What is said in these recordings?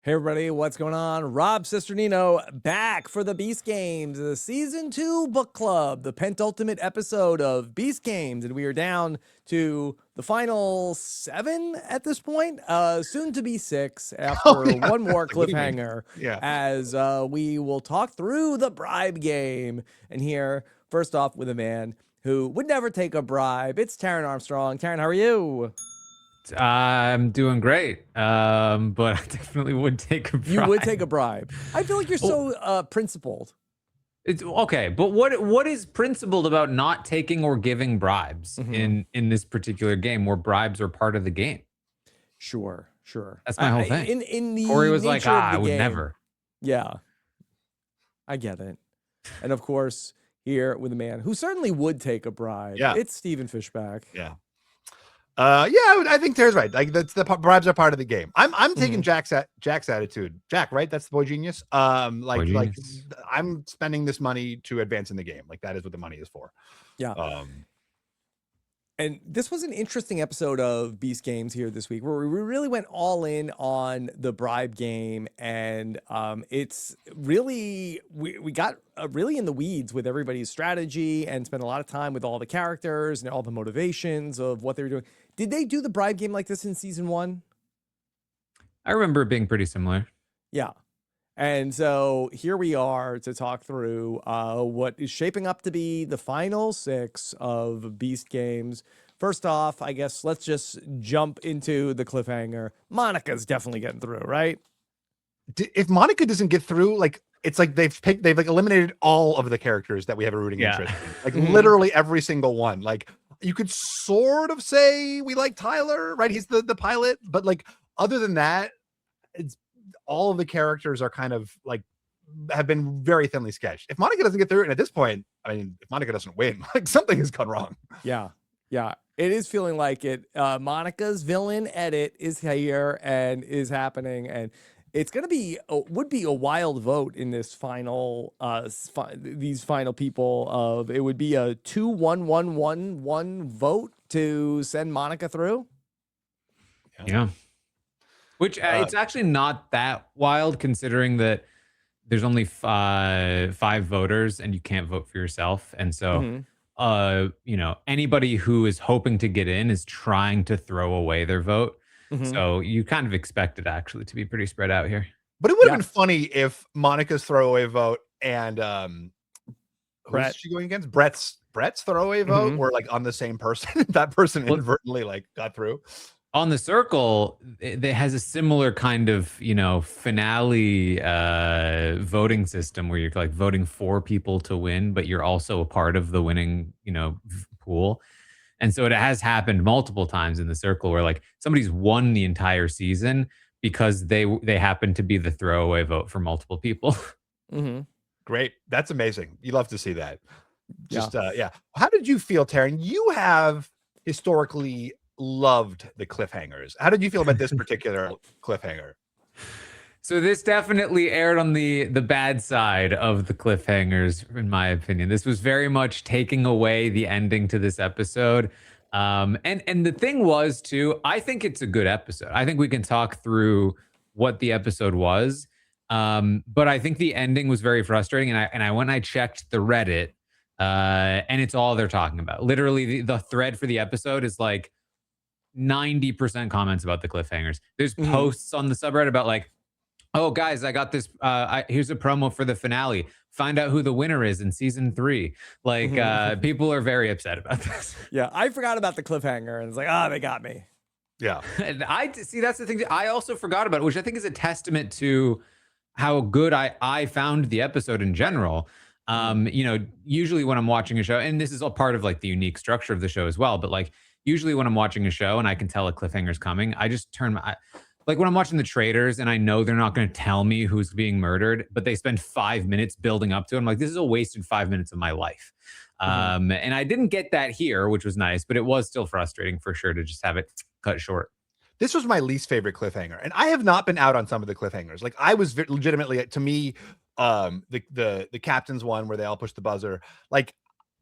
Hey everybody, what's going on? Rob Cesternino back for the Beast Games, the Season 2 book club, the penultimate episode of Beast Games, and we are down to the final 7 at this point, soon to be 6 after one more Like, what do you mean? cliffhanger, Yeah. as we will talk through the bribe game. And here, first off, with a man who would never take a bribe, it's Taran Armstrong. Taran, how are you? I'm doing great, but I definitely would take a bribe. You would take a bribe. I feel like you're Oh. so principled. It's okay, but what is principled about not taking or giving bribes in this particular game, where bribes are part of the game? Sure. That's my whole thing. In the Corey was like, nature of I the would game. never. Yeah, I get it. And of course, here with a man who certainly would take a bribe. Yeah. It's Stephen Fishbach. Yeah. I think Tara's right. Like, that's the bribes are part of the game. I'm taking Jack's attitude. Jack, right? That's the boy genius. Boy genius. I'm spending this money to advance in the game. Like, that is what the money is for. Yeah. And this was an interesting episode of Beast Games here this week, where we really went all in on the bribe game. And it's really, we got really in the weeds with everybody's strategy and spent a lot of time with all the characters and all the motivations of what they were doing. Did they do the bribe game like this in season 1? I remember it being pretty similar. Yeah. And so here we are to talk through what is shaping up to be the final 6 of Beast Games. First off, I guess let's just jump into the cliffhanger. Monica's definitely getting through, right? If Monica doesn't get through, like, it's like they've like eliminated all of the characters that we have a rooting interest in. Like, literally every single one. Like, you could sort of say we like Tyler, right? He's the pilot, but like, other than that, it's all of the characters are kind of like have been very thinly sketched. If Monica doesn't get through it, and at this point, I mean, if Monica doesn't win, like, something has gone wrong. Yeah. It is feeling like it. Monica's villain edit is here and is happening, and it's gonna be would be a wild vote in this final these final people of it would be a 2-1-1-1-1 vote to send Monica through. Yeah. Which it's actually not that wild, considering that there's only 5 voters and you can't vote for yourself. And so, anybody who is hoping to get in is trying to throw away their vote. So you kind of expect it actually to be pretty spread out here. But it would have been funny if Monica's throwaway vote and Brett. who's she going against? Brett's throwaway vote were like on the same person. That person inadvertently like got through. On the circle, it has a similar kind of, finale voting system where you're like voting for people to win, but you're also a part of the winning, pool. And so it has happened multiple times in the circle where like somebody's won the entire season because they happen to be the throwaway vote for multiple people. Great. That's amazing. You love to see that. Just yeah. How did you feel, Taran? You have historically loved the cliffhangers. How did you feel about this particular cliffhanger? So this definitely aired on the bad side of the cliffhangers, in my opinion. This was very much taking away the ending to this episode. And the thing was, too, I think it's a good episode. I think we can talk through what the episode was. But I think the ending was very frustrating. And I went and I checked the Reddit, and it's all they're talking about. Literally, the thread for the episode is like 90% comments about the cliffhangers. There's posts on the subreddit about like, oh guys, I got this. Here's a promo for the finale. Find out who the winner is in season 3. Like, people are very upset about this. Yeah, I forgot about the cliffhanger and it's like, they got me. Yeah. And I see that's the thing that I also forgot about, which I think is a testament to how good I found the episode in general. Usually when I'm watching a show, and this is all part of like the unique structure of the show as well, but like usually when I'm watching a show and I can tell a cliffhanger's coming, I just turn my... Like when I'm watching The Traitors and I know they're not going to tell me who's being murdered, but they spend 5 minutes building up to it. I'm like, this is a wasted 5 minutes of my life. And I didn't get that here, which was nice, but it was still frustrating for sure to just have it cut short. This was my least favorite cliffhanger. And I have not been out on some of the cliffhangers. Like, I was legitimately, to me, the captain's one where they all push the buzzer. Like,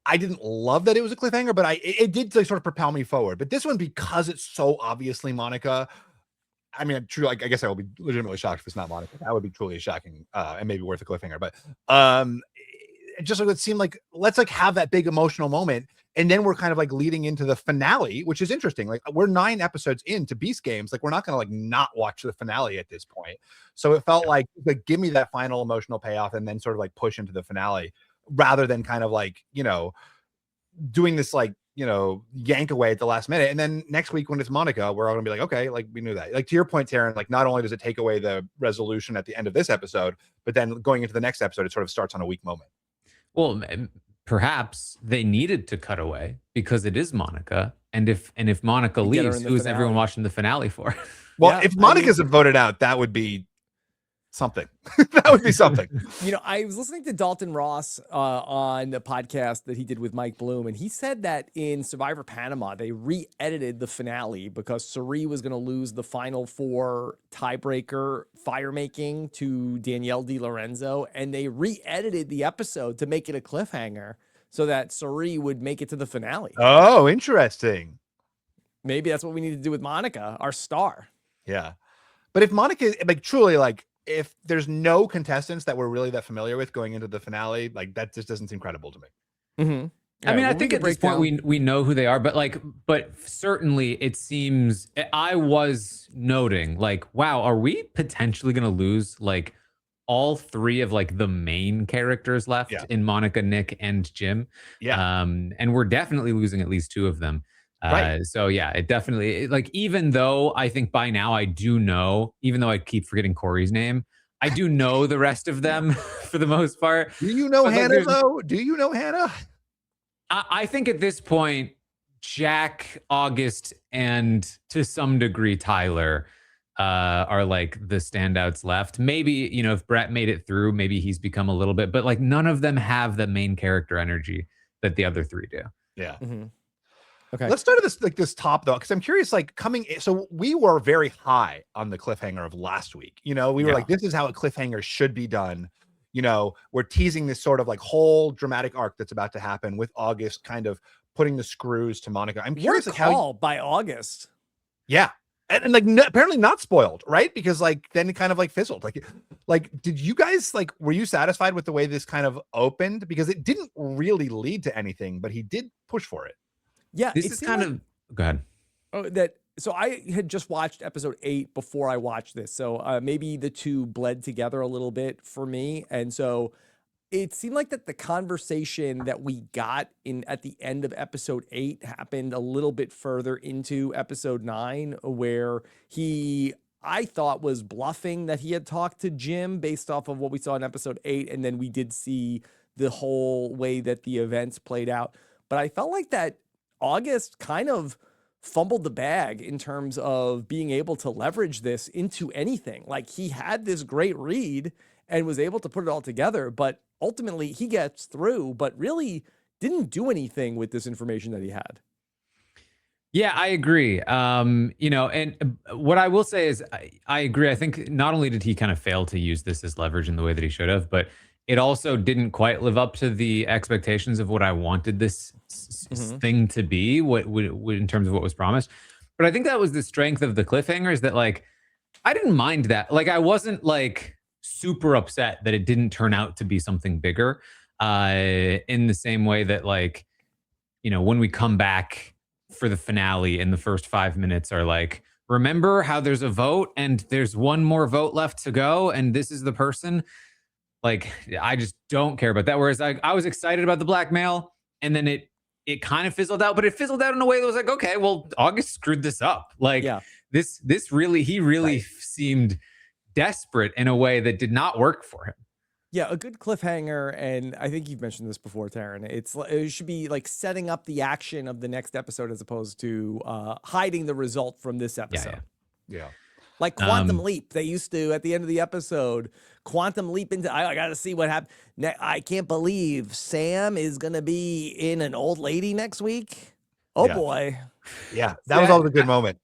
I didn't love that it was a cliffhanger, but it did like, sort of propel me forward. But this one, because it's so obviously Monica, I mean, true. Like, I guess I will be legitimately shocked if it's not Monica. That would be truly shocking, and maybe worth a cliffhanger. But it just like it seemed like let's like have that big emotional moment, and then we're kind of like leading into the finale, which is interesting. Like we're 9 episodes into Beast Games, like we're not gonna like not watch the finale at this point. So it felt like give me that final emotional payoff, and then sort of like push into the finale, rather than kind of like doing this like yank away at the last minute. And then next week when it's Monica, we're all gonna be like, okay, like we knew that. Like to your point, Taran, like not only does it take away the resolution at the end of this episode, but then going into the next episode, it sort of starts on a weak moment. Well, perhaps they needed to cut away because it is Monica, and if Monica leaves, who is everyone watching the finale for? Well, if Monica isn't voted out, that would be something. That would be something. I was listening to Dalton Ross on the podcast that he did with Mike Bloom, and he said that in Survivor Panama, they re-edited the finale because Suri was going to lose the final 4 tiebreaker fire making to Danielle DiLorenzo, and they re-edited the episode to make it a cliffhanger so that Suri would make it to the finale. Oh, interesting. Maybe that's what we need to do with Monica, our star. Yeah. But if Monica, like truly, like, if there's no contestants that we're really that familiar with going into the finale, like that just doesn't seem credible to me. Mm-hmm. I mean, I think at this point we know who they are, but certainly it seems I was noting like, wow, are we potentially going to lose like all 3 of like the main characters left in Monica, Nick, and Jim? Yeah. And we're definitely losing at least 2 of them. Right. So yeah, it definitely like, even though I think by now I do know, even though I keep forgetting Corey's name, I do know the rest of them for the most part. Do you know Hannah though? Do you know Hannah? I think at this point, Jack, August, and to some degree Tyler are like the standouts left. Maybe, if Brett made it through, maybe he's become a little bit, but like none of them have the main character energy that the other 3 do. Yeah. Mm-hmm. Okay. Let's start at this top though, because I'm curious, like so we were very high on the cliffhanger of last week. We were like, this is how a cliffhanger should be done. We're teasing this sort of like whole dramatic arc that's about to happen with August kind of putting the screws to Monica. I'm curious like how by August. Yeah. And like apparently not spoiled, right? Because like then it kind of like fizzled. Like did you guys like were you satisfied with the way this kind of opened? Because it didn't really lead to anything, but he did push for it. Yeah, this is kind of go ahead. So I had just watched episode 8 before I watched this. So maybe the 2 bled together a little bit for me. And so it seemed like that the conversation that we got at the end of episode 8 happened a little bit further into episode 9, where I thought was bluffing that he had talked to Jim based off of what we saw in episode 8. And then we did see the whole way that the events played out. But I felt like that August kind of fumbled the bag in terms of being able to leverage this into anything. Like he had this great read and was able to put it all together, but ultimately he gets through, but really didn't do anything with this information that he had. Yeah, I agree. And what I will say is I agree. I think not only did he kind of fail to use this as leverage in the way that he should have, but it also didn't quite live up to the expectations of what I wanted this thing to be, what in terms of what was promised. But I think that was the strength of the cliffhangers, that like, I didn't mind that. Like, I wasn't like super upset that it didn't turn out to be something bigger in the same way that like, when we come back for the finale in the first 5 minutes are like, remember how there's a vote and there's one more vote left to go and this is the person. Like, I just don't care about that. Whereas I was excited about the blackmail, and then it kind of fizzled out, but it fizzled out in a way that was like, okay, well, August screwed this up. Like this really, he really seemed desperate in a way that did not work for him. Yeah, a good cliffhanger, and I think you've mentioned this before, Taran. It should be like setting up the action of the next episode as opposed to hiding the result from this episode. Yeah. Like Quantum Leap. They used to, at the end of the episode, Quantum Leap into, I got to see what happened. I can't believe Sam is going to be in an old lady next week. Oh, boy. Yeah, that was always a good moment.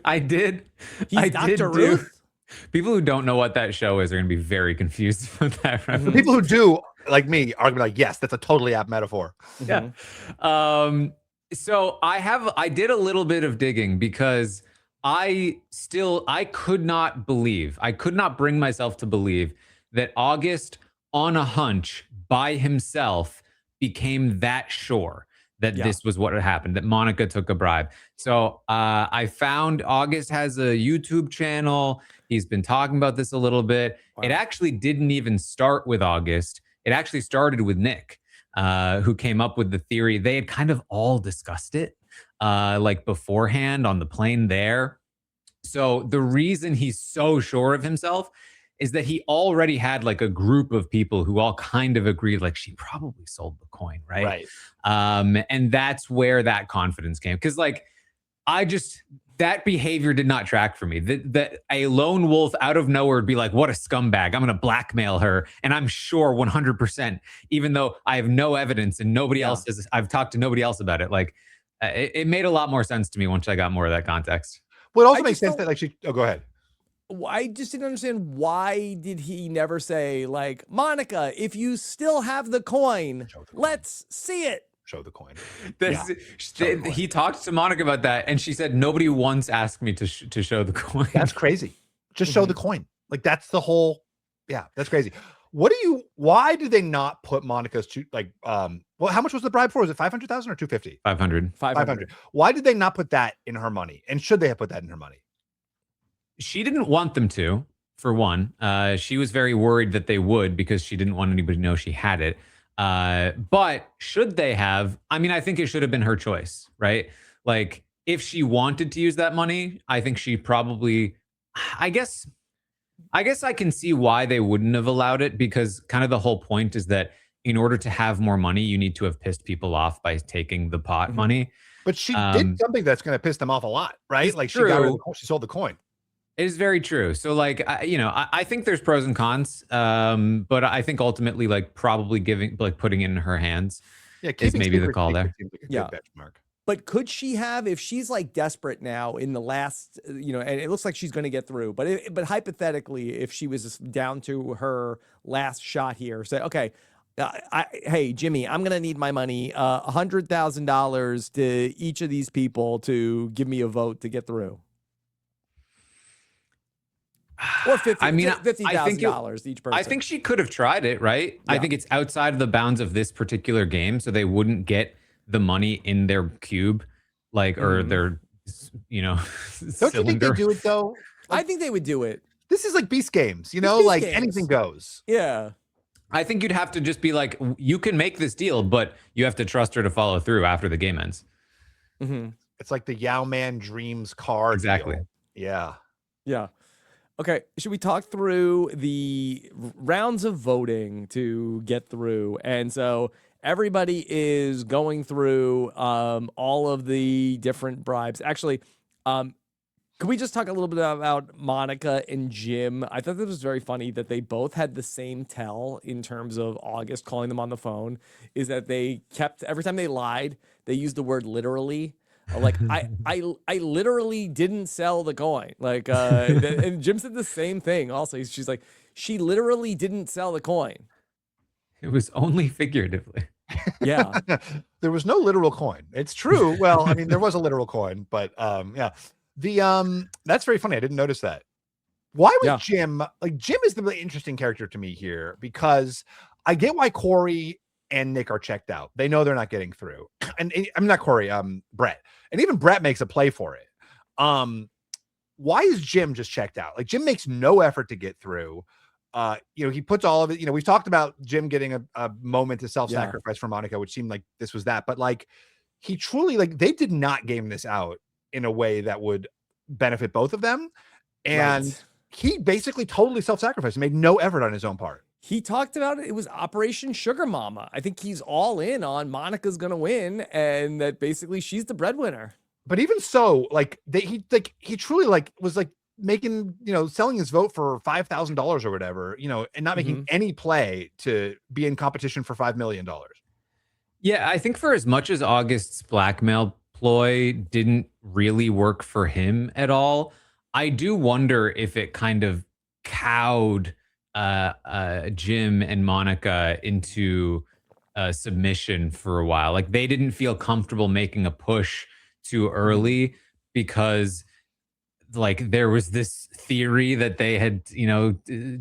I did. He's Dr. Ruth. People who don't know what that show is are going to be very confused about that. The people who do, like me, are going to be like, yes, that's a totally apt metaphor. Yeah. So I did a little bit of digging because I could not bring myself to believe that August on a hunch by himself became that sure that this was what had happened, that Monica took a bribe. So I found August has a YouTube channel. He's been talking about this a little bit. Wow. It actually didn't even start with August. It actually started with Nick, who came up with the theory. They had kind of all discussed it like beforehand on the plane there. So the reason he's so sure of himself is that he already had like a group of people who all kind of agreed, like, she probably sold the coin, right? And that's where that confidence came. Because like, that behavior did not track for me. That a lone wolf out of nowhere would be like, what a scumbag. I'm going to blackmail her. And I'm sure 100%, even though I have no evidence and nobody else has, I've talked to nobody else about it. Like, it made a lot more sense to me once I got more of that context. Well, it also makes sense that like go ahead. I just didn't understand, why did he never say, like, Monica, if you still have the coin, let's see it. Show the coin. He talked to Monica about that, and she said, nobody once asked me to show the coin. That's crazy. Just show the coin. Like, that's the whole, that's crazy. Why did they not put Monica's well, how much was the bribe for? Was it 500,000 or 250? 500. Why did they not put that in her money? And should they have put that in her money? She didn't want them to, for one. She was very worried that they would, because she didn't want anybody to know she had it. But should they have? I mean, I think it should have been her choice, right? Like, if she wanted to use that money, I think she probably, I guess I can see why they wouldn't have allowed it, because kind of the whole point is that in order to have more money, you need to have pissed people off by taking the pot money. But she did something that's going to piss them off a lot, right? Like, she sold the coin. It is very true. So like, I think there's pros and cons, but I think ultimately, like, probably putting it in her hands is maybe the call there. Like benchmark. But could she have, if she's like desperate now in the last, and it looks like she's going to get through, but hypothetically, if she was down to her last shot here, say, okay, hey, Jimmy, I'm going to need my money, $100,000 to each of these people to give me a vote to get through. Or $50,000 each person. I think she could have tried it, right? Yeah. I think it's outside of the bounds of this particular game, so they wouldn't get the money in their cube, like, or their, Don't cylinder. You think they do it though? I think they would do it. This is like Beast games, like games. Anything goes. Yeah. I think you'd have to just be like, you can make this deal, but you have to trust her to follow through after the game ends. It's like the Yao Man Dreams card. Exactly. Deal. Yeah. Yeah. Okay, should we talk through the rounds of voting to get through? And so everybody is going through all of the different bribes. Actually, could we just talk a little bit about Monica and Jim? I thought this was very funny that they both had the same tell in terms of August calling them on the phone, is that they kept, every time they lied, they used the word literally. Like, I literally didn't sell the coin. Like, and Jim said the same thing also. She's like, she literally didn't sell the coin. It was only figuratively. Yeah. There was no literal coin. It's true. Well, I mean, there was a literal coin, but yeah. That's very funny. I didn't notice that. Why was Jim, like, Jim is the really interesting character to me here, because I get why Corey and Nick are checked out. They know they're not getting through. And I'm not Corey, Brett. And even Brett makes a play for it. Why is Jim just checked out? Like, Jim makes no effort to get through. He puts all of it, we've talked about Jim getting a moment to self-sacrifice for Monica, which seemed like this was that. But like, he truly, like, they did not game this out in a way that would benefit both of them. And he basically totally self-sacrificed and made no effort on his own part. He talked about it. It was Operation Sugar Mama. I think he's all in on Monica's going to win, and that basically she's the breadwinner. But even so, like, he truly, like, was like making, selling his vote for $5,000 or whatever, and not making any play to be in competition for $5 million. Yeah, I think for as much as August's blackmail ploy didn't really work for him at all, I do wonder if it kind of cowed Jim and Monica into submission for a while. Like, they didn't feel comfortable making a push too early, because like there was this theory that they had, you know,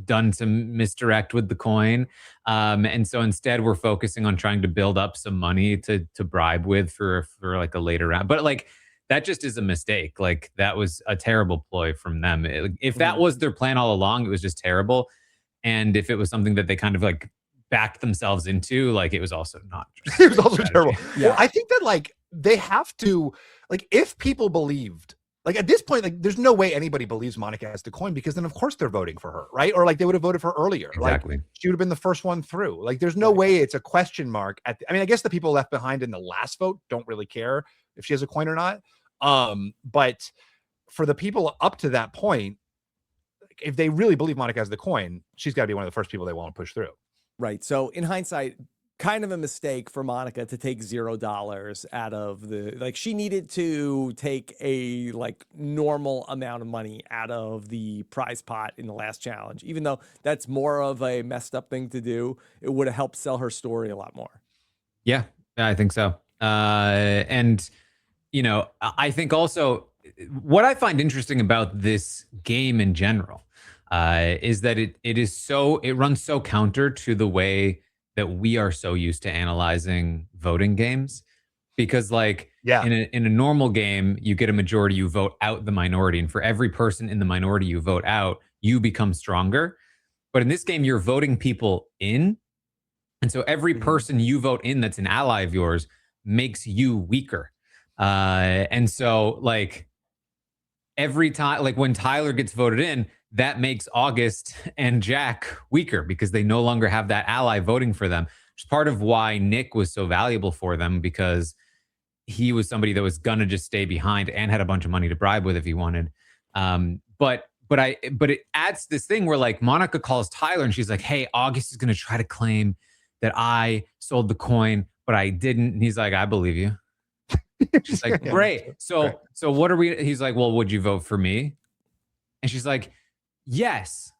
done some misdirect with the coin. And so instead we're focusing on trying to build up some money to bribe with for like a later round. But like that just is a mistake. Like that was a terrible ploy from them. If that was their plan all along, it was just terrible. And if it was something that they kind of like backed themselves into, like it was also not. It was also strategy. terrible. Yeah, I think that like they have to, like, if people believed, like at this point, like there's no way anybody believes Monica has the coin, because then of course they're voting for her, right? Or like they would have voted for her earlier. Exactly. Like she would have been the first one through. Like there's no way it's a question mark at I mean, I guess the people left behind in the last vote don't really care if she has a coin or not. But for the people up to that point, if they really believe Monica has the coin, she's got to be one of the first people they want to push through. Right. So in hindsight, kind of a mistake for Monica to take $0 out of the, like she needed to take a like normal amount of money out of the prize pot in the last challenge, even though that's more of a messed up thing to do. It would have helped sell her story a lot more. Yeah, I think so. And, you know, I think also what I find interesting about this game in general is that it runs so counter to the way that we are so used to analyzing voting games. Because like in a normal game, you get a majority, you vote out the minority. And for every person in the minority you vote out, you become stronger. But in this game, you're voting people in. And so every person you vote in that's an ally of yours makes you weaker. And so like every time, like when Tyler gets voted in, that makes August and Jack weaker because they no longer have that ally voting for them. Which is part of why Nick was so valuable for them, because he was somebody that was gonna just stay behind and had a bunch of money to bribe with if he wanted. But it adds this thing where like Monica calls Tyler and she's like, "Hey, August is gonna try to claim that I sold the coin, but I didn't." And he's like, "I believe you." She's like, "Great. So what are we?" He's like, "Well, would you vote for me?" And she's like, "Yes."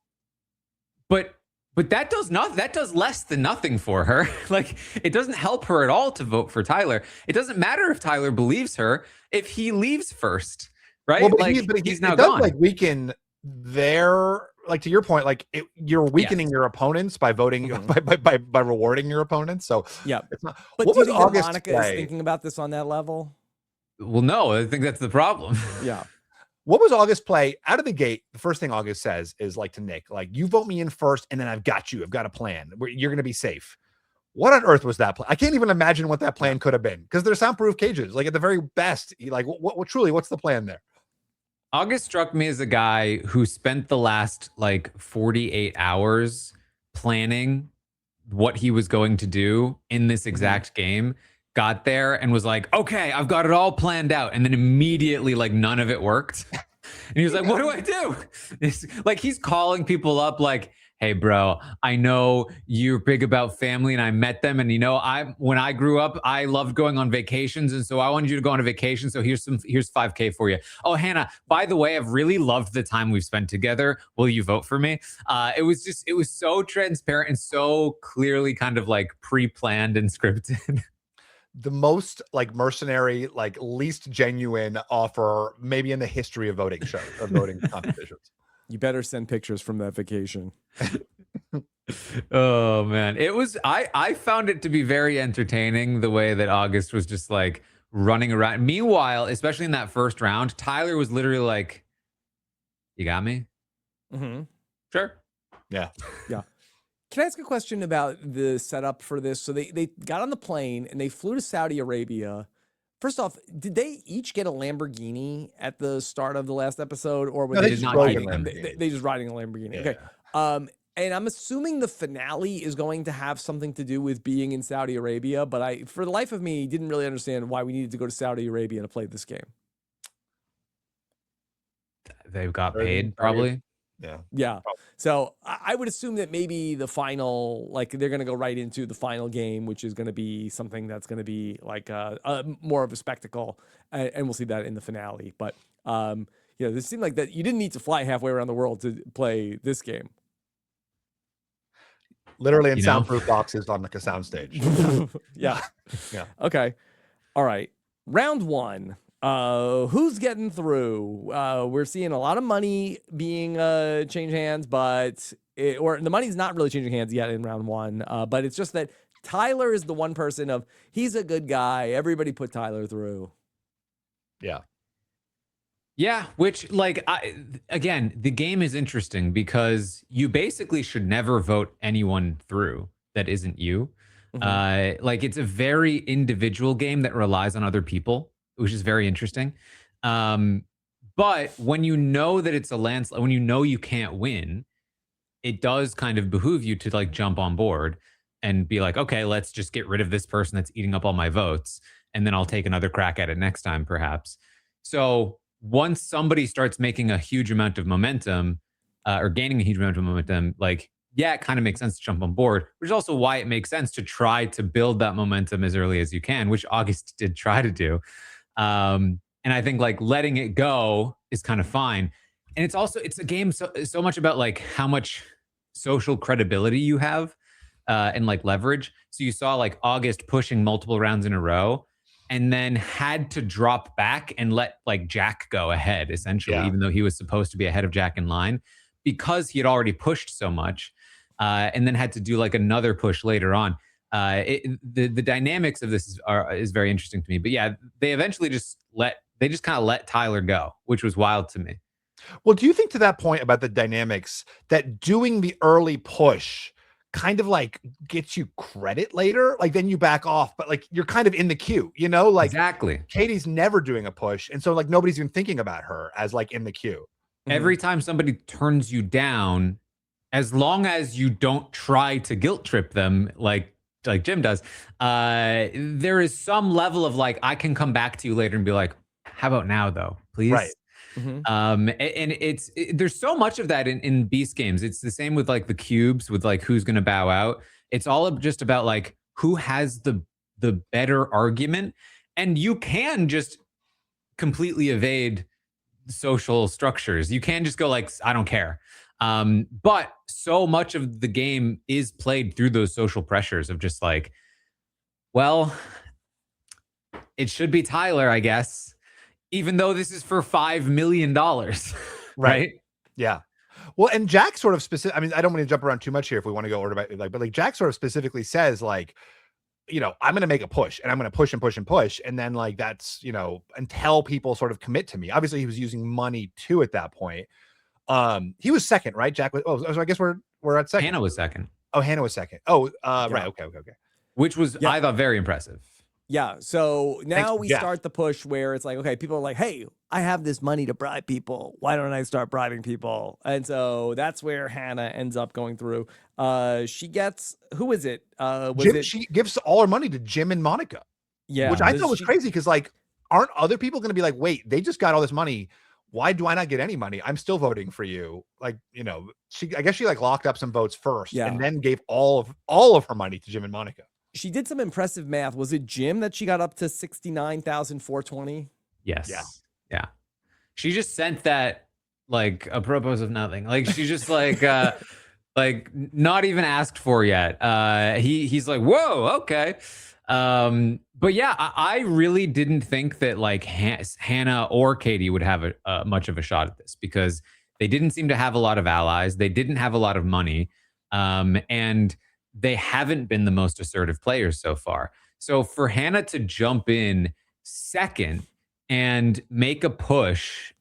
But that does not, that does less than nothing for her. Like it doesn't help her at all to vote for Tyler. It doesn't matter if Tyler believes her if he leaves first, right? Well, like he's now gone. Like weaken their, like to your point, like you're weakening your opponents by voting by rewarding your opponents. So yeah, it's not. But what do you was think August Monica is thinking about this on that level? Well, no, I think that's the problem. Yeah. What was August play out of the gate? The first thing August says is like to Nick, like, "You vote me in first, and then I've got you. I've got a plan. You're going to be safe." What on earth was that plan? I can't even imagine what that plan could have been, because they're soundproof cages. Like at the very best, like what truly, what's the plan there? August struck me as a guy who spent the last like 48 hours planning what he was going to do in this exact game, got there and was like, "Okay, I've got it all planned out." And then immediately like none of it worked. And he was like, "What do I do?" It's like he's calling people up like, "Hey bro, I know you're big about family and I met them, and you know, when I grew up, I loved going on vacations, and so I wanted you to go on a vacation, so here's $5K for you. Oh, Hannah, by the way, I've really loved the time we've spent together. Will you vote for me?" It was so transparent and so clearly kind of like pre-planned and scripted. The most like mercenary, like least genuine offer maybe in the history of voting shows, of voting competitions. You better send pictures from that vacation. Oh man, it was. I found it to be very entertaining the way that August was just like running around. Meanwhile, especially in that first round, Tyler was literally like, "You got me." Sure. Yeah. Can I ask a question about the setup for this? So they got on the plane and they flew to Saudi Arabia. First off, did they each get a Lamborghini at the start of the last episode, or were they just riding a Lamborghini? Yeah. Okay. And I'm assuming the finale is going to have something to do with being in Saudi Arabia, but I, for the life of me, didn't really understand why we needed to go to Saudi Arabia to play this game. They've got paid, probably. Yeah. So I would assume that maybe the final, like they're going to go right into the final game, which is going to be something that's going to be like more of a spectacle. And we'll see that in the finale. But, you know, this seemed like that you didn't need to fly halfway around the world to play this game. Literally in soundproof boxes on like a soundstage. Yeah. Okay. All right. Round one. Who's getting through? We're seeing a lot of money being change hands, but or the money's not really changing hands yet in round one. But it's just that Tyler is the one person of he's a good guy. Everybody put Tyler through. Yeah. Yeah, which again, the game is interesting because you basically should never vote anyone through that isn't you. Like it's a very individual game that relies on other people, which is very interesting. But when you know that it's a landslide, when you know you can't win, it does kind of behoove you to like jump on board and be like, okay, let's just get rid of this person that's eating up all my votes, and then I'll take another crack at it next time, perhaps. So once somebody starts making a huge amount of momentum or gaining a huge amount of momentum, like, yeah, it kind of makes sense to jump on board, which is also why it makes sense to try to build that momentum as early as you can, which August did try to do. And I think like letting it go is kind of fine. And it's a game so much about like how much social credibility you have and like leverage. So you saw like August pushing multiple rounds in a row, and then had to drop back and let like Jack go ahead, essentially, even though he was supposed to be ahead of Jack in line because he had already pushed so much, and then had to do like another push later on. The dynamics of this is very interesting to me. But yeah, they eventually just kind of let Tyler go, which was wild to me. Well, do you think to that point about the dynamics that doing the early push kind of like gets you credit later? Like then you back off, but like you're kind of in the queue, you know? Like exactly. Katie's never doing a push. And so like nobody's even thinking about her as like in the queue. Every time somebody turns you down, as long as you don't try to guilt trip them like Jim does, there is some level of like, I can come back to you later and be like, how about now though, please? Right. And there's so much of that in Beast games. It's the same with like the cubes with like who's going to bow out. It's all just about like who has the better argument, and you can just completely evade social structures. You can just go like, I don't care. But so much of the game is played through those social pressures of just like, well, it should be Tyler, I guess, even though this is for $5 million. Right? Yeah. Well, and Jack sort of specific. I mean, I don't want to jump around too much here if we want to go order by like, but like Jack sort of specifically says like, you know, I'm going to make a push and I'm going to push and push and push. And then like, that's, you know, until people sort of commit to me. Obviously he was using money too at that point. He was second, right? Jack was, so I guess we're at second. Hannah was second. Oh, Hannah was second. Oh, right. Okay. Which was, I thought, very impressive. Yeah. So now we Jeff. start the push where it's like, okay, people are like, hey, I have this money to bribe people. Why don't I start bribing people? And so that's where Hannah ends up going through. She gets, who is it? She gives all her money to Jim and Monica. Yeah. Which I thought was crazy because like, aren't other people going to be like, wait, they just got all this money. Why do I not get any money? I'm still voting for you. Like, you know, I guess she like locked up some votes first and then gave all of her money to Jim and Monica. She did some impressive math. Was it Jim that she got up to 69,420? Yes. Yeah. She just sent that like apropos of nothing. Like she just like like not even asked for yet. He's like, whoa, okay. But yeah, I really didn't think that like Hannah or Katie would have much of a shot at this because they didn't seem to have a lot of allies. They didn't have a lot of money. And they haven't been the most assertive players so far. So for Hannah to jump in second and make a push,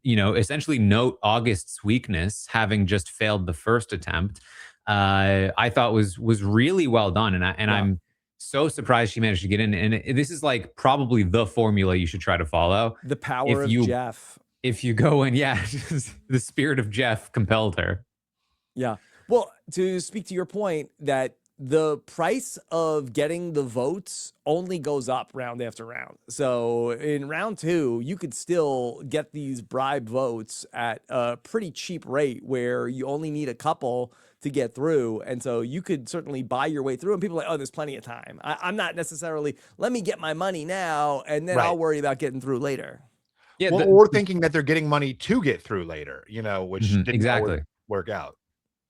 you know, essentially note August's weakness, having just failed the first attempt, I thought was really well done. And I'm so surprised she managed to get in. And this is like probably the formula you should try to follow. The power of Jeff. If you go in, the spirit of Jeff compelled her. Yeah. Well, to speak to your point that the price of getting the votes only goes up round after round. So in round 2, you could still get these bribe votes at a pretty cheap rate where you only need a couple to get through. And so you could certainly buy your way through, and people are like, oh, there's plenty of time. I'm not necessarily, let me get my money now and then I'll worry about getting through later. Yeah, or thinking that they're getting money to get through later, you know, which didn't work out.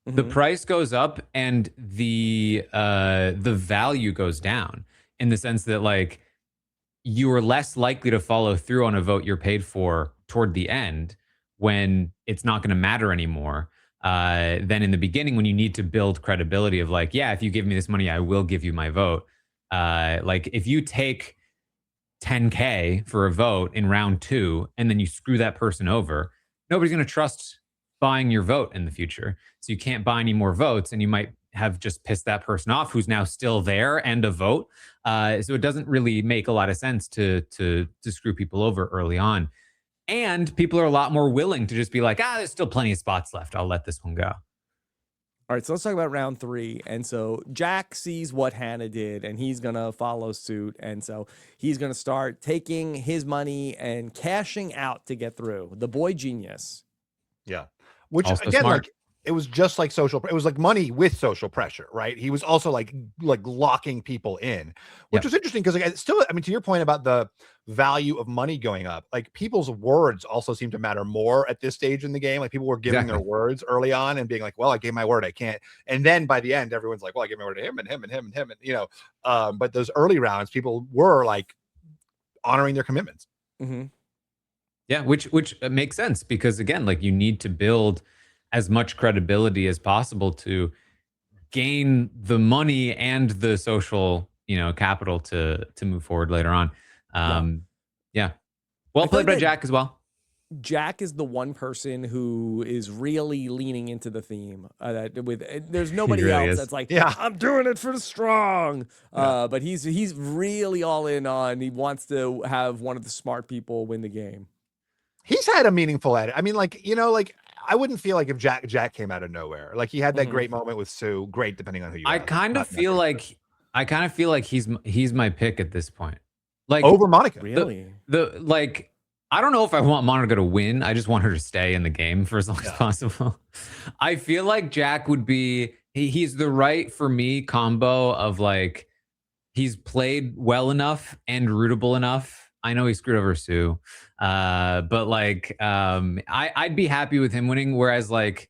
The price goes up and the value goes down in the sense that like you are less likely to follow through on a vote you're paid for toward the end when it's not going to matter anymore than in the beginning when you need to build credibility of like, yeah, if you give me this money, I will give you my vote. Like if you take 10K for a vote in round 2 and then you screw that person over, nobody's going to trust buying your vote in the future. So you can't buy any more votes and you might have just pissed that person off who's now still there and a vote. So it doesn't really make a lot of sense to screw people over early on. And people are a lot more willing to just be like, there's still plenty of spots left. I'll let this one go. All right, so let's talk about round 3. And so Jack sees what Hannah did, and he's going to follow suit. And so he's going to start taking his money and cashing out to get through. The boy genius. Yeah. Which, Also again, smart. like, it was just like it was like money with social pressure, right? He was also like locking people in, which was interesting because like, still, I mean, to your point about the value of money going up, like people's words also seem to matter more at this stage in the game. Like people were giving their words early on and being like, well, I gave my word, I can't. And then by the end, everyone's like, well, I gave my word to him and him and him and him. And, you know, but those early rounds, people were like honoring their commitments. Mm-hmm. Yeah, which makes sense because again, like you need to build as much credibility as possible to gain the money and the social, capital to move forward later on. Yeah. Well played by Jack as well. Jack is the one person who is really leaning into the theme. There's nobody really else is. that's like, Yeah, I'm doing it for the strong. But he's really all in on. He wants to have one of the smart people win the game. He's had a meaningful edit. I mean, like, like I wouldn't feel like if Jack came out of nowhere. Like he had that great moment with Sue. Great, depending on who you. I kind of feel like he's my pick at this point. Like over Monica. Really? I don't know if I want Monica to win. I just want her to stay in the game for as long as possible. I feel like Jack would be he's the right for me combo of like he's played well enough and rootable enough. I know he screwed over Sue, but like I'd be happy with him winning. Whereas like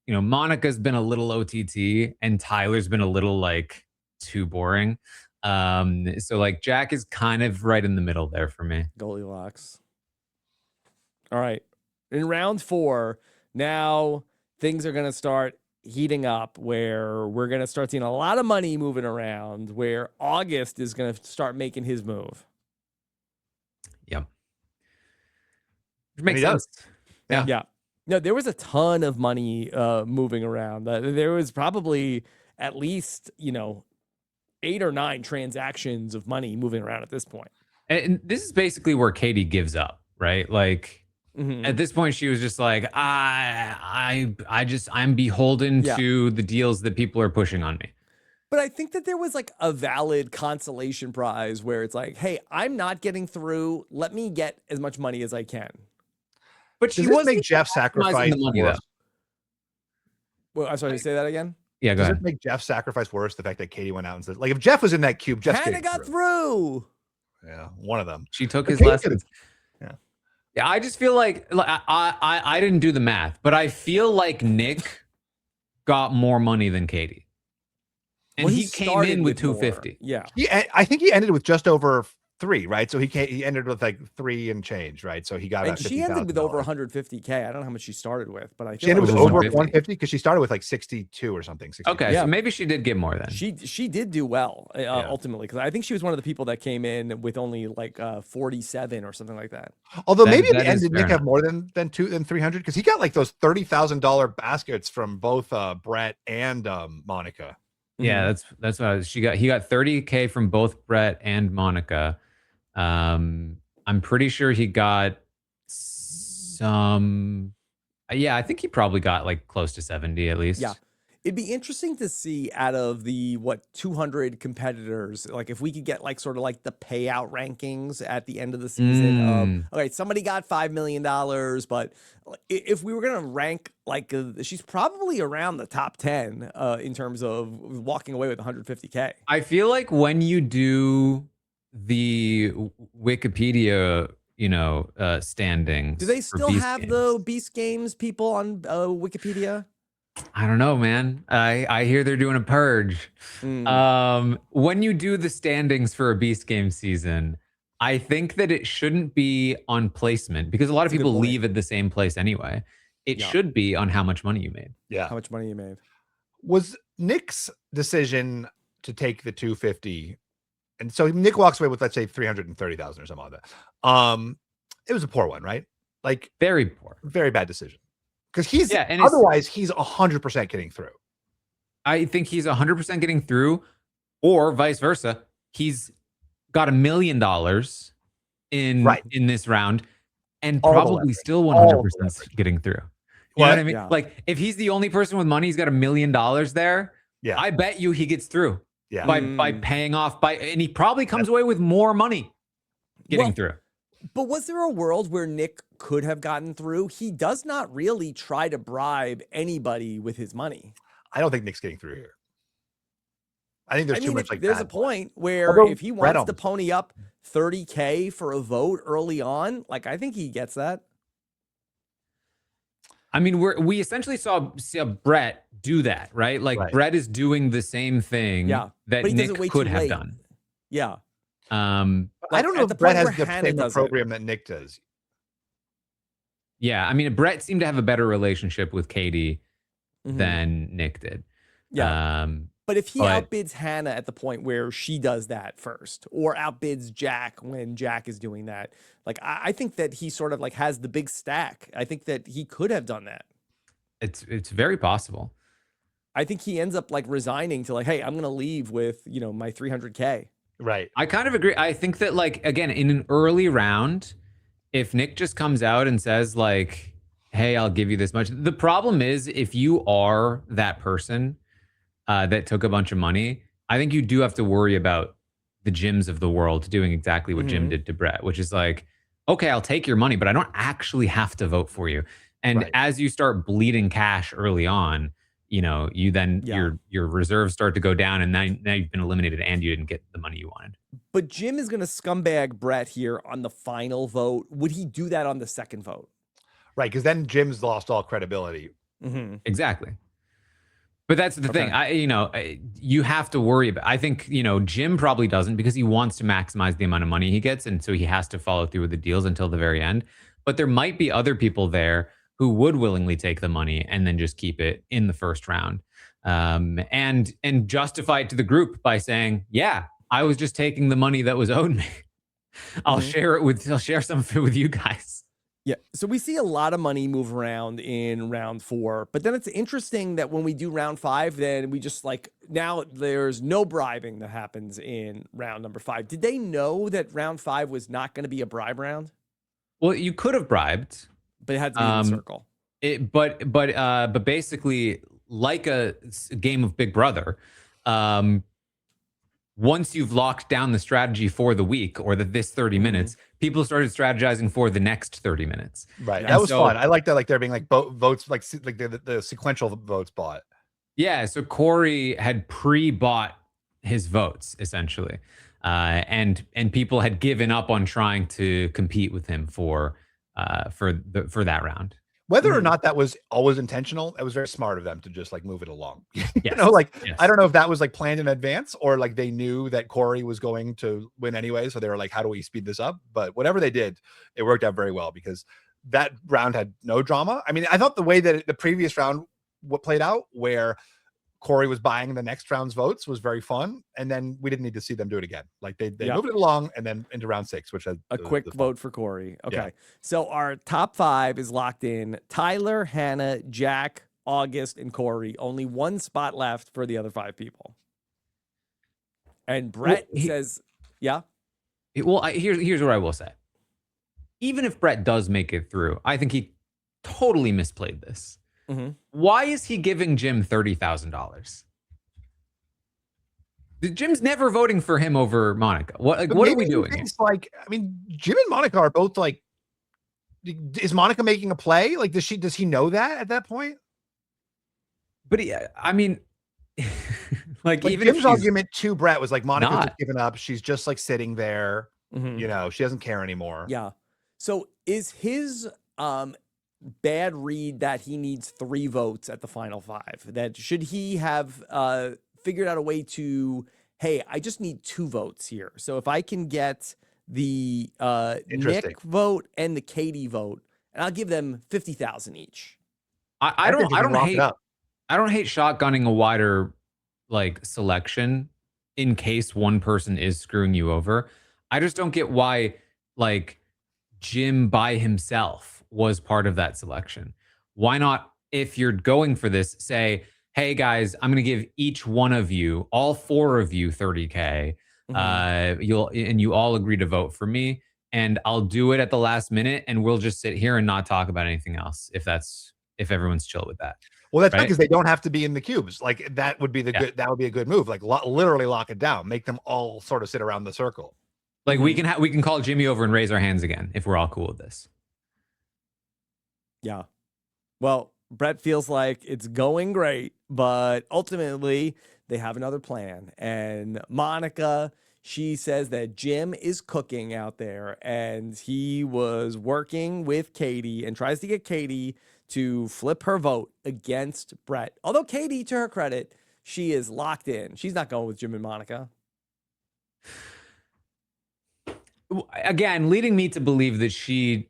Monica's been a little OTT and Tyler's been a little like too boring. So like Jack is kind of right in the middle there for me. Goldilocks. All right. In round 4, now things are going to start heating up where we're going to start seeing a lot of money moving around, where August is going to start making his move. Yep. Which makes sense. Yeah. No, there was a ton of money moving around. There was probably at least, 8 or 9 transactions of money moving around at this point. And this is basically where Katie gives up, right? Like at this point, she was just like, I'm beholden to the deals that people are pushing on me. But I think that there was like a valid consolation prize where it's like, hey, I'm not getting through. Let me get as much money as I can. But she was make Jeff sacrifice the money, though. Well, I'm sorry, say that again. Yeah, go ahead. Does it make Jeff sacrifice worse? The fact that Katie went out and said, like, if Jeff was in that cube, Jeff kind of got through. Yeah, one of them. She took his lessons. Yeah, I just feel like I didn't do the math, but I feel like Nick got more money than Katie. And he came in with 250. Yeah. I think he ended with just over 3, right? So he ended with like 3 and change, right? So he got. And she ended with over 150K. I don't know how much she started with, but I think she ended with over 150 because she started with like 62 or something. 62. Okay, so maybe she did get more then. She did do well ultimately, because I think she was one of the people that came in with only like 47 or something like that. Although maybe at the end did Nick have more than 300 because he got like those $30,000 baskets from both Brett and Monica. Yeah, that's what he got 30K from both Brett and Monica. I'm pretty sure he got some. I think he probably got like close to 70 at least. Yeah. It'd be interesting to see out of the 200 competitors, like if we could get like sort of like the payout rankings at the end of the season. Okay, somebody got $5 million, but if we were gonna rank like she's probably around the top 10 in terms of walking away with 150K. I feel like when you do the Wikipedia standings, do they still have the Beast Games people on Wikipedia? I don't know, man. I hear they're doing a purge. When you do the standings for a Beast Game season, I think that it shouldn't be on placement because a lot of That's a good people point. leave at the same place anyway. It Yeah. should be on how much money you made. Yeah. How much money you made? Was Nick's decision to take the 250, and so Nick walks away with, let's say, 330,000 or something like that. It was a poor one, right? Like Very poor. very bad decision. Because he's and otherwise he's 100% getting through. I think he's 100% getting through, or vice versa. He's got $1 million in this round, and All the probably leverage. still All the 100% leverage. getting through. You know what I mean? Yeah. Like if he's the only person with money, he's got $1 million there. Yeah. I bet you he gets through. Yeah. By paying off and he probably comes away with more money getting through. But was there a world where Nick could have gotten through? He does not really try to bribe anybody with his money. I don't think Nick's getting through here. I think there's too much like there's bad a point where Although if he Brett wants to almost- pony up 30K for a vote early on, like I think he gets that. I mean, we essentially saw Brett do that, right? Like Brett is doing the same thing that but he does it way Nick could too have late. done. Yeah. I Like, don't know at if the Brett point has where the Hannah same does it. program that Nick does. Yeah, I mean, Brett seemed to have a better relationship with Katie than Nick did. Yeah. But if he outbids Hannah at the point where she does that first, or outbids Jack when Jack is doing that, like I think that he sort of like has the big stack. I think that he could have done that. It's very possible. I think he ends up like resigning to like, hey, I'm gonna leave with my 300K. Right. I kind of agree. I think that like again in an early round, if Nick just comes out and says like, hey, I'll give you this much. The problem is if you are that person that took a bunch of money, I think you do have to worry about the Jims of the world doing exactly what Jim did to Brett, which is like, okay, I'll take your money, but I don't actually have to vote for you. And as you start bleeding cash early on, you then your reserves start to go down, and now you've been eliminated and you didn't get the money you wanted. But Jim is going to scumbag Brett here on the final vote. Would he do that on the second vote? Right, because then Jim's lost all credibility. Exactly. But that's the thing. You have to worry about. I think Jim probably doesn't because he wants to maximize the amount of money he gets, and so he has to follow through with the deals until the very end. But there might be other people there who would willingly take the money and then just keep it in the first round, and justify it to the group by saying, "Yeah, I was just taking the money that was owed me. I'll share some of it with you guys." Yeah. So we see a lot of money move around in round 4, but then it's interesting that when we do round 5, then we just like now there's no bribing that happens in round number 5. Did they know that round 5 was not going to be a bribe round? Well, you could have bribed, but it had to be in the circle. But basically, like a game of Big Brother, once you've locked down the strategy for the week or this 30 minutes, people started strategizing for the next 30 minutes. Right. That was fun. I like that. Like there being like votes, like the sequential votes bought. Yeah. So Corey had pre-bought his votes essentially. And people had given up on trying to compete with him for that round. Whether or not that was always intentional, it was very smart of them to just like move it along. Yes. I don't know if that was like planned in advance or like they knew that Corey was going to win anyway. So they were like, how do we speed this up? But whatever they did, it worked out very well because that round had no drama. I mean, I thought the way that the previous round played out where Corey was buying the next round's votes was very fun. And then we didn't need to see them do it again. Like they moved it along and then into round 6, which had a quick vote for Corey. Okay. Yeah. So our top 5 is locked in: Tyler, Hannah, Jack, August, and Corey. Only one spot left for the other 5 people. And Brett says, yeah. Well, here's what I will say. Even if Brett does make it through, I think he totally misplayed this. Why is he giving Jim $30,000? Jim's never voting for him over Monica. What are we doing? It's like, I mean, Jim and Monica are both like, is Monica making a play? Like, does he know that at that point? But I mean, like even Jim's argument to Brett was like, Monica's just given up. She's just like sitting there. She doesn't care anymore. Yeah. So is his bad read that he needs 3 votes at the final 5? That should he have figured out a way to, hey, I just need 2 votes here. So if I can get the Interesting. Nick vote and the Katie vote, and I'll give them 50,000 each. I think you can lock it up. I don't hate shotgunning a wider like selection in case one person is screwing you over. I just don't get why like Jim by himself was part of that selection. Why not, if you're going for this, say, hey guys, I'm going to give each one of you, all 4 of you, 30K. You all agree to vote for me, and I'll do it at the last minute, and we'll just sit here and not talk about anything else if everyone's chill with that. Well, that's right? because they don't have to be in the cubes. Like that would be that would be a good move. Like literally lock it down, make them all sort of sit around the circle. Like we can call Jimmy over and raise our hands again if we're all cool with this. Yeah. Well, Brett feels like it's going great, but ultimately they have another plan. And Monica, she says that Jim is cooking out there and he was working with Katie and tries to get Katie to flip her vote against Brett. Although Katie, to her credit, she is locked in. She's not going with Jim and Monica. Again, leading me to believe that she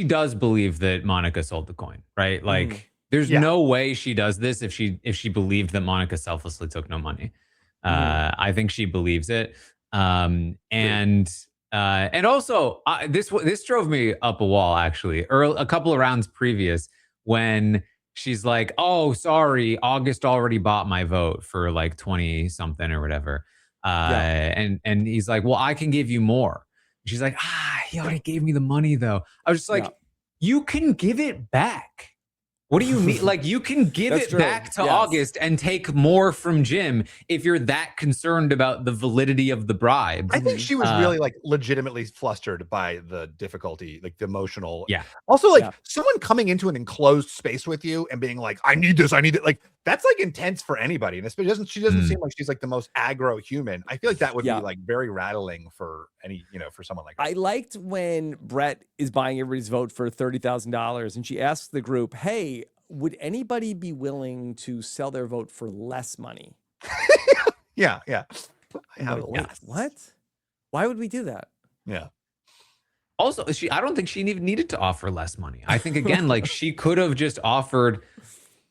does believe that Monica sold the coin, right? Like there's no way she does this if she believed that Monica selflessly took no money. I think she believes it. And also this drove me up a wall actually, a couple of rounds previous when she's like, oh, sorry, August already bought my vote for like 20 something or whatever. And he's like, well, I can give you more. She's like, he already gave me the money though. I was just like, you can give it back. What do you mean? Like you can give it back to August and take more from Jim if you're that concerned about the validity of the bribe. I think she was really like legitimately flustered by the difficulty, like the emotional. Yeah. Also, like someone coming into an enclosed space with you and being like, I need this, I need it. Like that's like intense for anybody. And she doesn't seem like she's like the most aggro human. I feel like that would be like very rattling for for someone like that. I liked when Brett is buying everybody's vote for $30,000 and she asks the group, hey, would anybody be willing to sell their vote for less money? Yeah. What? Why would we do that? Yeah. Also, I don't think she even needed to offer less money. I think again, like she could have just offered,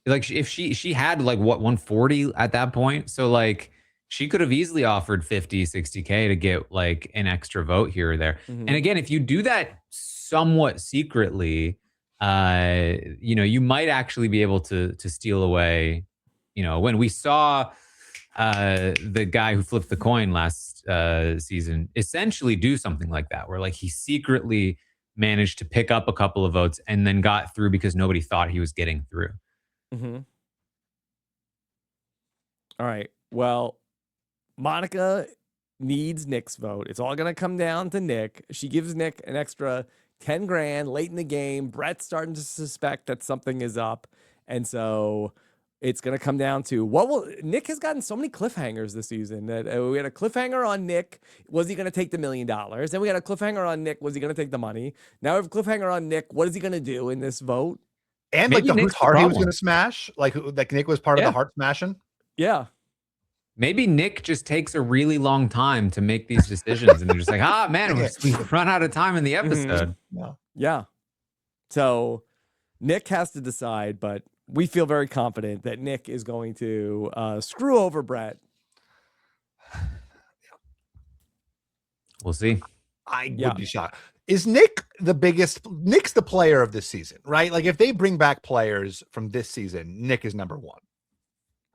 like if she had like what 140 at that point. So like she could have easily offered 50, 60K to get like an extra vote here or there. And again, if you do that somewhat secretly, you might actually be able to steal away, when we saw the guy who flipped the coin last season essentially do something like that, where like he secretly managed to pick up a couple of votes and then got through because nobody thought he was getting through. All right. Well, Monica needs Nick's vote. It's all going to come down to Nick. She gives Nick an extra 10 grand late in the game. Brett's starting to suspect that something is up. And so it's going to come down to Nick has gotten so many cliffhangers this season that we had a cliffhanger on Nick. Was he going to take the $1 million? Then we had a cliffhanger on Nick. Was he going to take the money? Now we have a cliffhanger on Nick. What is he going to do in this vote? And maybe like whose heart he was going to smash, like Nick was part of the heart smashing. Yeah. Maybe Nick just takes a really long time to make these decisions, and you're just like, man, we've run out of time in the episode. Yeah. So Nick has to decide, but we feel very confident that Nick is going to screw over Brett. We'll see. I would be shocked. Is Nick Nick's the player of this season, right? Like if they bring back players from this season, Nick is number one.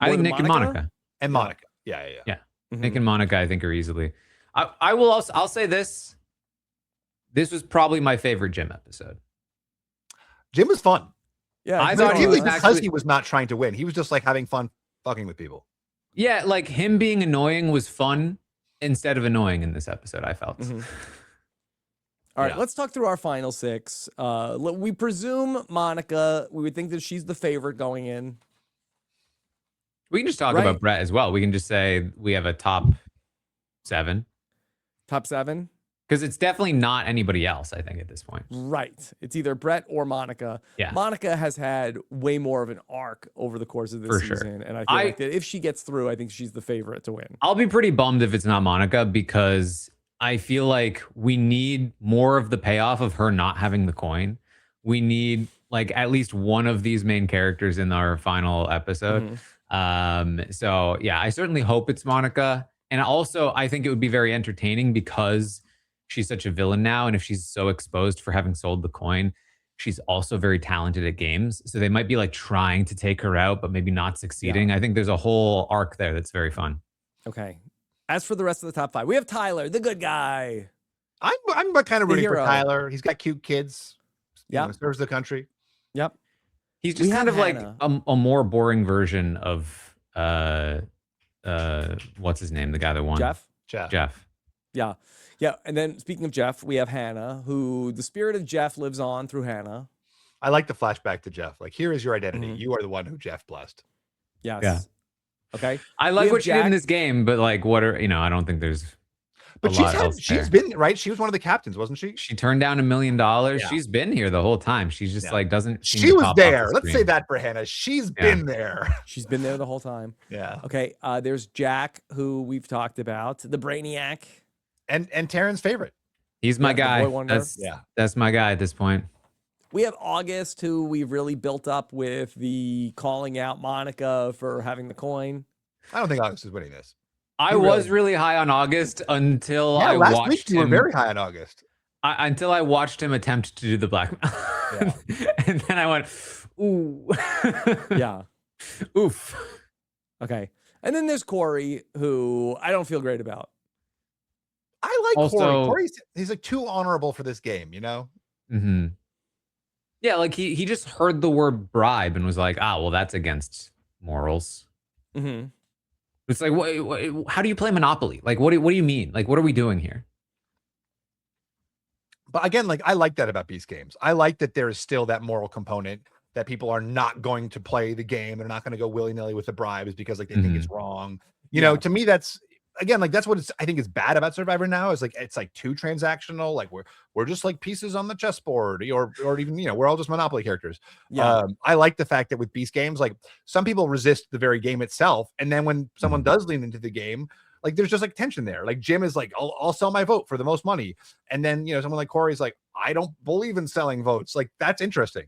I think Nick and Monica. And Monica. Yeah. Nick and Monica, I think, are easily. I'll say this. This was probably my favorite Jim episode. Jim was fun. Yeah. I thought he was because he was not trying to win. He was just like having fun fucking with people. Yeah, like him being annoying was fun instead of annoying in this episode, I felt. All right, let's talk through our final 6. We presume Monica, we would think that she's the favorite going in. We can just talk about Brett as well. We can just say we have a top 7. Top 7? Because it's definitely not anybody else, I think, at this point. Right. It's either Brett or Monica. Yeah. Monica has had way more of an arc over the course of this season. And I feel like that if she gets through, I think she's the favorite to win. I'll be pretty bummed if it's not Monica because I feel like we need more of the payoff of her not having the coin. We need like at least one of these main characters in our final episode. So yeah, I certainly hope it's Monica. And also I think it would be very entertaining because she's such a villain now. And if she's so exposed for having sold the coin, she's also very talented at games. So they might be like trying to take her out, but maybe not succeeding. I think there's a whole arc there that's very fun. Okay. As for the rest of the top 5, we have Tyler, the good guy. I'm kind of rooting for Tyler. He's got cute kids. Yeah, serves the country. Yep. He's just kind of Hannah. like a more boring version of what's his name? The guy that won. Jeff. Yeah. Yeah. And then speaking of Jeff, we have Hannah, who the spirit of Jeff lives on through Hannah. I like the flashback to Jeff. Like, here is your identity. You are the one who Jeff blessed. Yes. Yeah. Okay. I like what she did in this game, but like, what are, I don't think there's. But she's been, right? She was one of the captains, wasn't she? She turned down $1 million. Yeah. She's been here the whole time. She's just like, doesn't. She was there. Let's say that for Hannah. She's been there. She's been there the whole time. Yeah. Okay. There's Jack, who we've talked about, the Brainiac. And Taran's favorite. He's my guy. That's my guy at this point. We have August, who we've really built up with the calling out Monica for having the coin. I don't think August is winning this. I was really high on August until I last watched week you were very high on August. Until I watched him attempt to do the blackmail. And then I went, ooh. Yeah. Oof. Okay. And then there's Corey, who I don't feel great about. I like Corey. He's like too honorable for this game, Mm-hmm. Yeah, like he just heard the word bribe and was like, well, that's against morals. Mm-hmm. It's like, what, how do you play Monopoly? Like, what do you mean? Like, what are we doing here? But again, like, I like that about Beast games. I like that there is still that moral component, that people are not going to play the game. They're not going to go willy-nilly with the bribes because like they think it's wrong. You know, to me, that's, again, like, that's what I think is bad about Survivor now, is like, it's like too transactional. Like we're just like pieces on the chessboard, or even, we're all just Monopoly characters. I like the fact that with Beast games, like, some people resist the very game itself. And then when someone does lean into the game, like, there's just like tension there. Like, Jim is like, I'll sell my vote for the most money. And then, someone like Corey's like, I don't believe in selling votes. Like, that's interesting.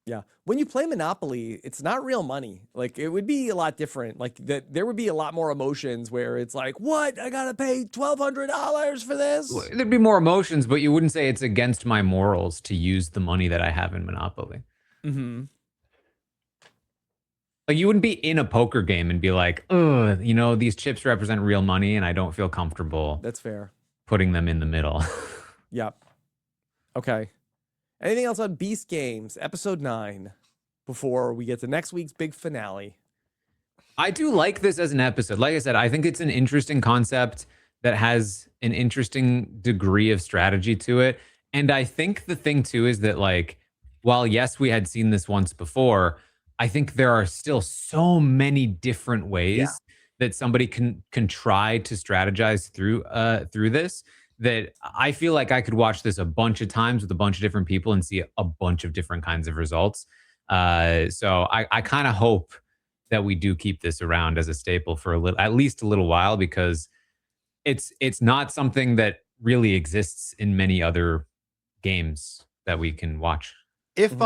Yeah. When you play Monopoly, it's not real money. Like, it would be a lot different. Like, there would be a lot more emotions where it's like, what? I got to pay $1,200 for this? There'd be more emotions, but you wouldn't say it's against my morals to use the money that I have in Monopoly. Mm-hmm. Like, you wouldn't be in a poker game and be like, these chips represent real money and I don't feel comfortable. That's fair. Putting them in the middle. Yep. Okay. Anything else on Beast Games, episode 9, before we get to next week's big finale? I do like this as an episode. Like I said, I think it's an interesting concept that has an interesting degree of strategy to it. And I think the thing too is that, like, while yes, we had seen this once before, I think there are still so many different ways that somebody can try to strategize through this, that I feel like I could watch this a bunch of times with a bunch of different people and see a bunch of different kinds of results. So I kind of hope that we do keep this around as a staple for at least a little while, because it's not something that really exists in many other games that we can watch. If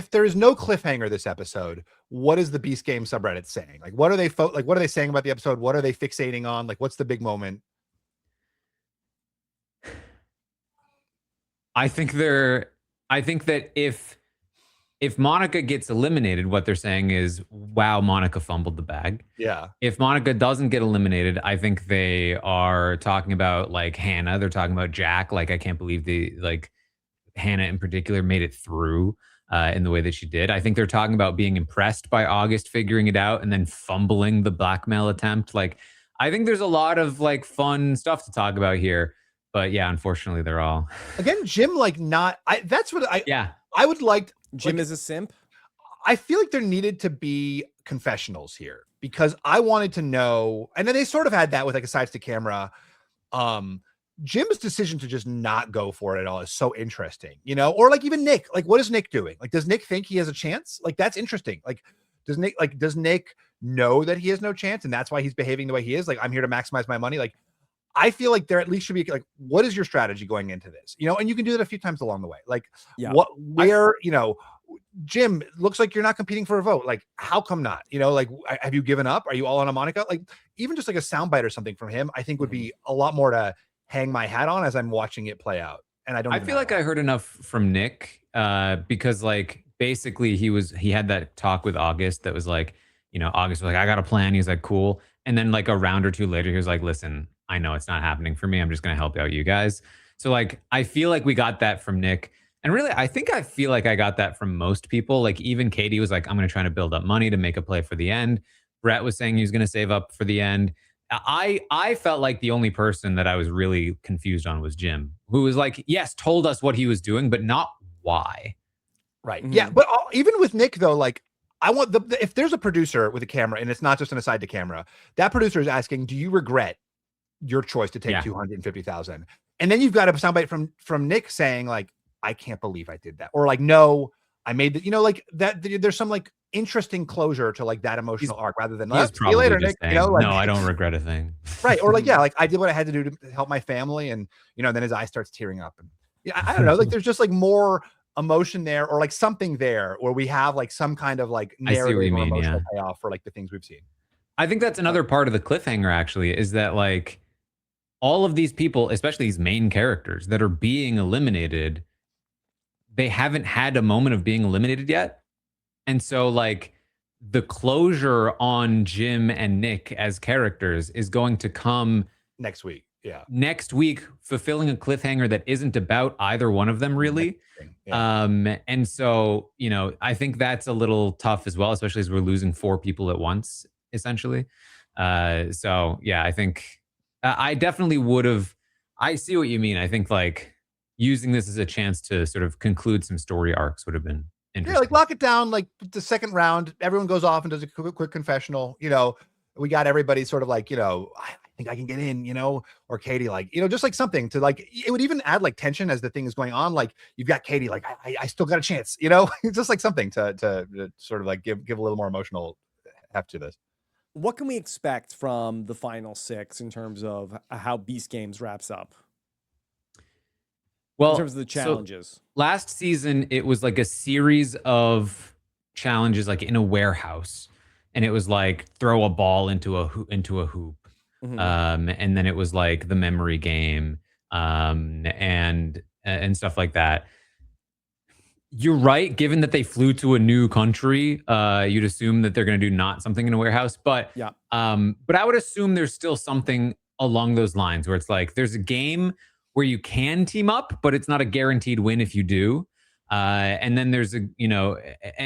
there is no cliffhanger this episode, what is the Beast Game subreddit saying? Like, what are they what are they saying about the episode? What are they fixating on? Like, what's the big moment? I think that if Monica gets eliminated, what they're saying is, wow, Monica fumbled the bag. Yeah. If Monica doesn't get eliminated, I think they are talking about, like, Hannah. They're talking about Jack. Like, I can't believe Hannah in particular made it through in the way that she did. I think they're talking about being impressed by August figuring it out and then fumbling the blackmail attempt. Like, I think there's a lot of, like, fun stuff to talk about here. But yeah, unfortunately, they're all again. Jim, like, not. That's what I. Yeah, I would like. Jim is a simp. I feel like there needed to be confessionals here, because I wanted to know, and then they sort of had that with like a sides to camera. Jim's decision to just not go for it at all is so interesting, or like even Nick. Like, what is Nick doing? Like, does Nick think he has a chance? Like, that's interesting. Like, does Nick know that he has no chance and that's why he's behaving the way he is? Like, I'm here to maximize my money. Like, I feel like there at least should be like, what is your strategy going into this? You know, and you can do that a few times along the way. Like, you know, Jim, looks like you're not competing for a vote. Like, how come not? You know, like, have you given up? Are you all on a Monica? Like, even just like a soundbite or something from him, I think would be a lot more to hang my hat on as I'm watching it play out. And I feel like I heard enough from Nick because like basically he had that talk with August that was like, you know, August was like, I got a plan. He's like, cool. And then like a round or two later, he was like, listen, I know it's not happening for me. I'm just going to help out you guys. So like, I feel like we got that from Nick. And really, I feel like I got that from most people. Like even Katie was like, I'm going to try to build up money to make a play for the end. Brett was saying he was going to save up for the end. I felt like the only person that I was really confused on was Jim, who was like, yes, told us what he was doing, but not why. Right. Yeah. But even with Nick, though, like, I want if there's a producer with a camera and it's not just an aside to camera, that producer is asking, do you regret your choice to take 250,000? And then you've got a soundbite from Nick saying, like, I can't believe I did that. Or like, no, I made the, you know, like that. There's some like interesting closure to like that emotional arc rather than see you later, Nick. Saying, you know, like, no, I don't regret a thing. Right. Or like, yeah, like I did what I had to do to help my family. And, you know, then his eye starts tearing up. And yeah, I don't know. Like there's just like more emotion there or like something there where we have like some kind of like narrative or emotional payoff for like the things we've seen. I think that's another part of the cliffhanger actually is that like all of these people, especially these main characters that are being eliminated, they haven't had a moment of being eliminated yet. And so like the closure on Jim and Nick as characters is going to come next week. Yeah. Next week, fulfilling a cliffhanger that isn't about either one of them really. Yeah. And so, you know, I think that's a little tough as well, especially as we're losing 4 people at once, essentially. So yeah, I think I definitely would have, I see what you mean. I think like using this as a chance to sort of conclude some story arcs would have been interesting. Yeah, like lock it down, like the second round, everyone goes off and does a quick confessional, you know, we got everybody sort of like, you know, I think I can get in, you know, or Katie, like, you know, just like something to like, it would even add like tension as the thing is going on. Like you've got Katie, like, I still got a chance, you know, it's just like something to sort of like give a little more emotional heft to this. What can we expect from the final 6 in terms of how Beast Games wraps up? Well, in terms of the challenges. So last season, it was like a series of challenges, like in a warehouse, and it was like throw a ball into a hoop, and then it was like the memory game, and stuff like that. You're right. Given that they flew to a new country, you'd assume that they're going to do not something in a warehouse, but but I would assume there's still something along those lines where it's like there's a game where you can team up, but it's not a guaranteed win if you do. And then there's a, you know,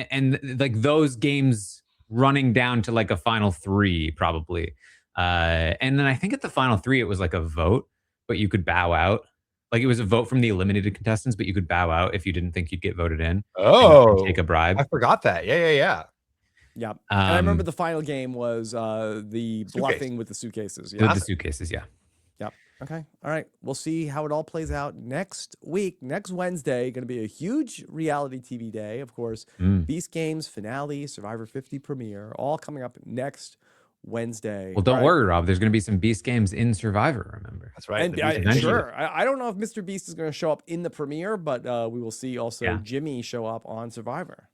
and like those games running down to like a final 3 probably. And then I think at the final 3, it was like a vote, but you could bow out. Like it was a vote from the eliminated contestants, but you could bow out if you didn't think you'd get voted in. Oh, and take a bribe. I forgot that. Yeah. Yeah. And I remember the final game was the bluffing with the suitcases. Yeah. With the suitcases, yeah. Yep. Okay. All right. We'll see how it all plays out next week. Next Wednesday, going to be a huge reality TV day. Of course, Beast Games finale, Survivor 50 premiere, all coming up next Wednesday. Well, don't worry, Rob. There's going to be some Beast Games in Survivor, remember? That's right. And sure. I don't know if MrBeast is going to show up in the premiere, but we will see also Jimmy show up on Survivor.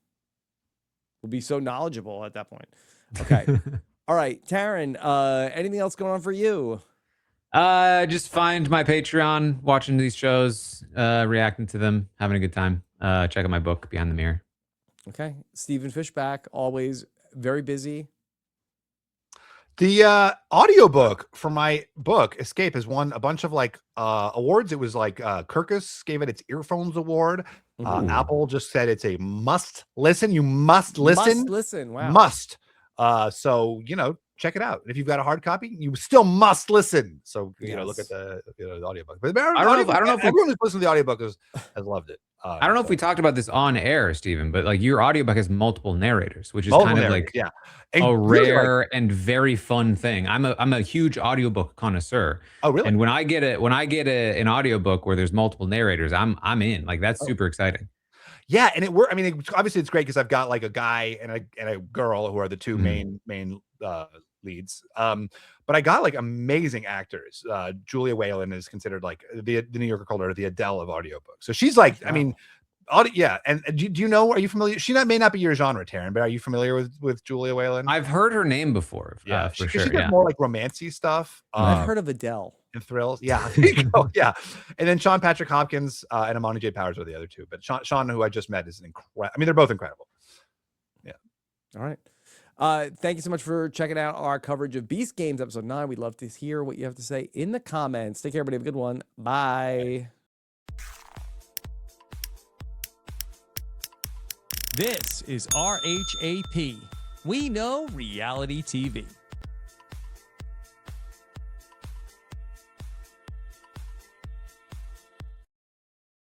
We'll be so knowledgeable at that point. Okay. All right. Taran, anything else going on for you? Just find my Patreon, watching these shows, reacting to them, having a good time. Check out my book, Behind the Mirror. Okay. Stephen Fishbach, always very busy. The audiobook for my book, Escape, has won a bunch of like awards. It was like Kirkus gave it its Earphones Award. Apple just said it's a must listen. You must listen. Must listen. Wow. Must. So, you know, check it out. If you've got a hard copy, you still must listen. So, you know, look at the audiobook. But I don't know if everyone who's listened to the audiobook has loved it. I don't know if we talked about this on air, Stephen, but like your audiobook has multiple narrators, which is kind of like a rare and very fun thing. I'm a huge audiobook connoisseur. Oh, really? And when I get an audiobook where there's multiple narrators, I'm in. Like that's super exciting. Yeah, and I mean, obviously it's great because I've got like a guy and a girl who are the two main leads. But I got like amazing actors. Julia Whalen is considered like the New Yorker called her the Adele of audiobooks. So she's like, I mean, yeah. And do you know? Are you familiar? She may not be your genre, Taran, but are you familiar with Julia Whalen? I've heard her name before. Yeah, for sure. She does more like romancy stuff. I've heard of Adele and thrills. Yeah, there you go. Yeah, and then Sean Patrick Hopkins and Amani J. Powers are the other two. But Sean, who I just met, is an incredible. I mean, they're both incredible. Yeah. All right. Thank you so much for checking out our coverage of Beast Games episode 9. We'd love to hear what you have to say in the comments. Take care, everybody. Have a good one. Bye. This is RHAP. We know reality TV.